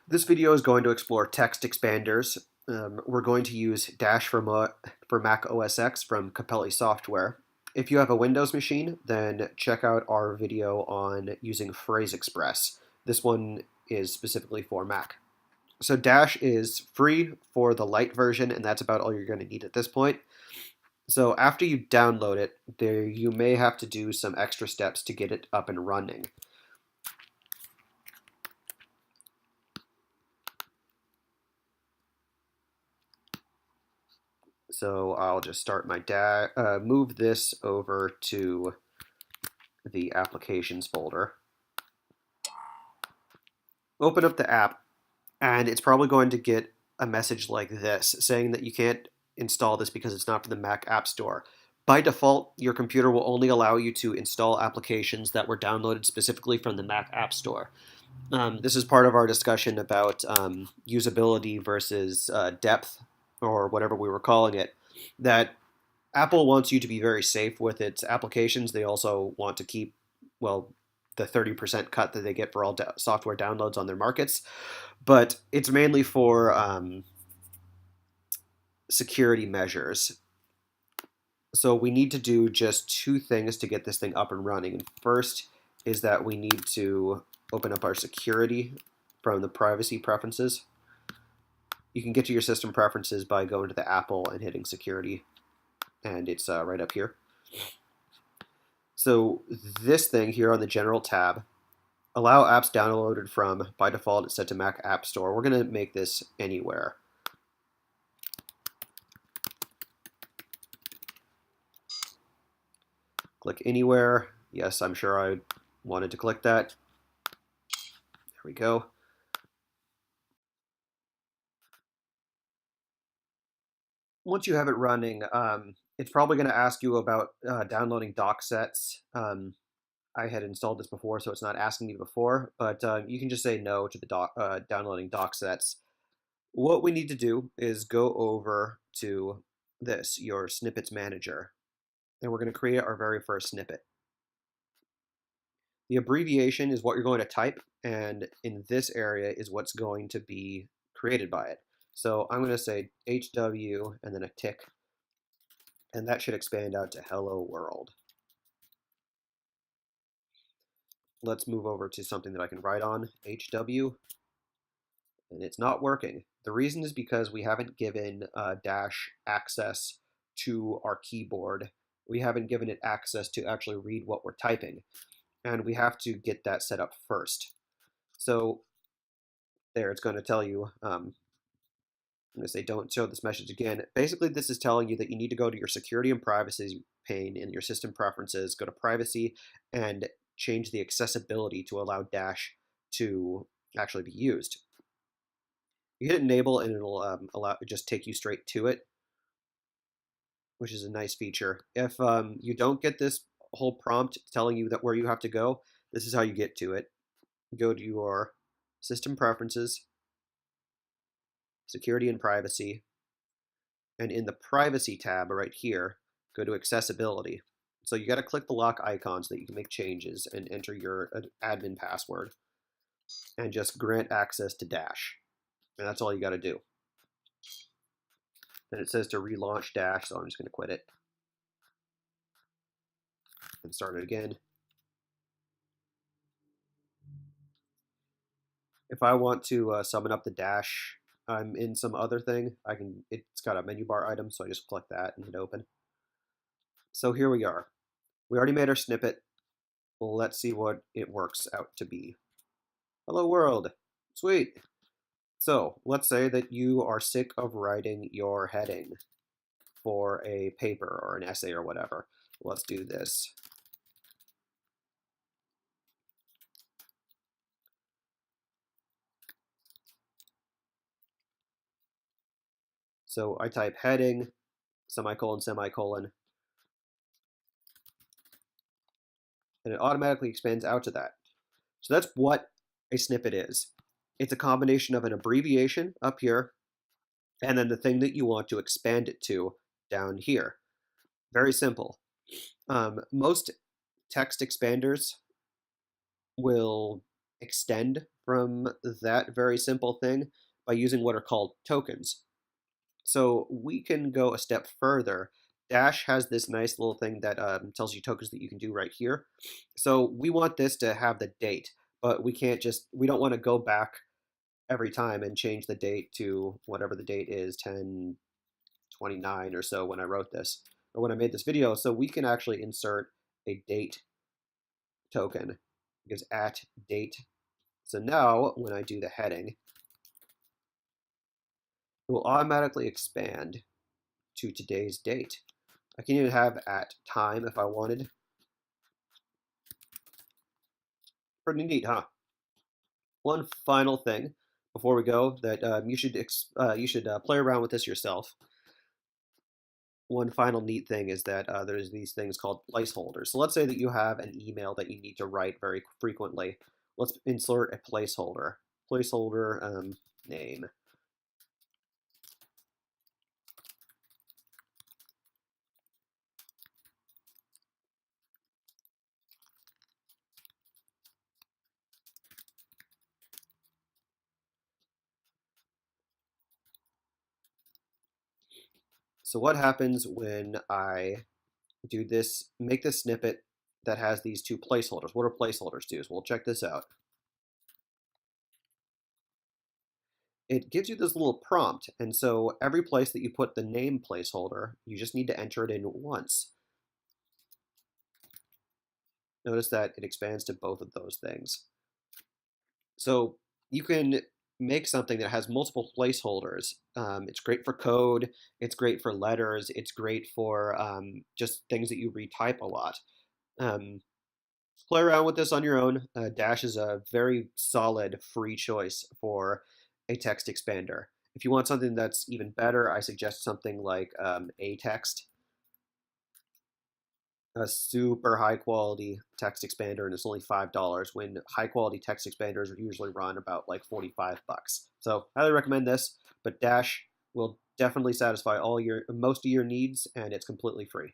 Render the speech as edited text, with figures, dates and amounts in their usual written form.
This video is going to explore text expanders. We're going to use Dash for Mac OS X from Capelli Software. If you have a Windows machine, then check out our video on using Phrase Express. This one is specifically for Mac. So Dash is free for the light version, and that's about all you're going to need at this point. So after you download it, you may have to do some extra steps to get it up and running. So I'll just start my move this over to the applications folder. Open up the app, and it's probably going to get a message like this saying that you can't install this because it's not for the Mac App Store. By default, your computer will only allow you to install applications that were downloaded specifically from the Mac App Store. This is part of our discussion about usability versus depth, or whatever we were calling it, that Apple wants you to be very safe with its applications. They also want to keep, well, the 30% cut that they get for all software downloads on their markets. But it's mainly for security measures. So we need to do just two things to get this thing up and running. And first is that we need to open up our security from the privacy preferences. You can get to your system preferences by going to the Apple and hitting security, and it's right up here. So this thing here on the general tab, allow apps downloaded from, by default it's set to Mac App Store. We're going to make this anywhere. Click anywhere. Yes, I'm sure I wanted to click that. There we go. Once you have it running, it's probably going to ask you about downloading doc sets. I had installed this before, so it's not asking me before, but you can just say no to the downloading doc sets. What we need to do is go over to this, your snippets manager, and we're going to create our very first snippet. The abbreviation is what you're going to type, and in this area is what's going to be created by it. So I'm going to say HW and then a tick, and that should expand out to hello world. Let's move over to something that I can write on, HW, and it's not working. The reason is because we haven't given Dash access to our keyboard. We haven't given it access to actually read what we're typing, and we have to get that set up first. So there, it's going to tell you, I'm going to say don't show this message again. Basically, this is telling you that you need to go to your security and privacy pane in your system preferences, go to privacy, and change the accessibility to allow Dash to actually be used. You hit enable and it'll just take you straight to it, which is a nice feature. If you don't get this whole prompt telling you that where you have to go, this is how you get to it. Go to your system preferences, security and privacy, and in the privacy tab right here, go to accessibility. So you got to click the lock icon so that you can make changes and enter your admin password and just grant access to Dash. And that's all you got to do. Then it says to relaunch Dash, so I'm just going to quit it and start it again. If I want to summon up the Dash, I'm in some other thing. It's got a menu bar item, so I just click that and hit open. So here we are. We already made our snippet. Well, let's see what it works out to be. Hello world. Sweet. So let's say that you are sick of writing your heading for a paper or an essay or whatever. Let's do this. So I type heading, semicolon, semicolon, and it automatically expands out to that. So that's what a snippet is. It's a combination of an abbreviation up here and then the thing that you want to expand it to down here. Very simple. Most text expanders will extend from that very simple thing by using what are called tokens. So we can go a step further. Dash has this nice little thing that tells you tokens that you can do right here. So we want this to have the date, but we don't want to go back every time and change the date to whatever the date is, 10/29 or so when I wrote this, or when I made this video. So we can actually insert a date token, because at date. So now when I do the heading, it will automatically expand to today's date. I can even have at time if I wanted. Pretty neat, huh? One final thing before we go that you should play around with this yourself. One final neat thing is that there's these things called placeholders. So let's say that you have an email that you need to write very frequently. Let's insert a placeholder. Placeholder name. So what happens when I do this, make this snippet that has these two placeholders? What do placeholders do? So we'll check this out. It gives you this little prompt, and so every place that you put the name placeholder, you just need to enter it in once. Notice that it expands to both of those things. So you can make something that has multiple placeholders. It's great for code, it's great for letters, it's great for just things that you retype a lot. Um, Play around with this on your own. Dash is a very solid free choice for a text expander. If you want something that's even better, I suggest something like atext, a super high quality text expander, and it's only $5 when high quality text expanders usually run about like 45 bucks. So highly recommend this, but Dash will definitely satisfy most of your needs, and it's completely free.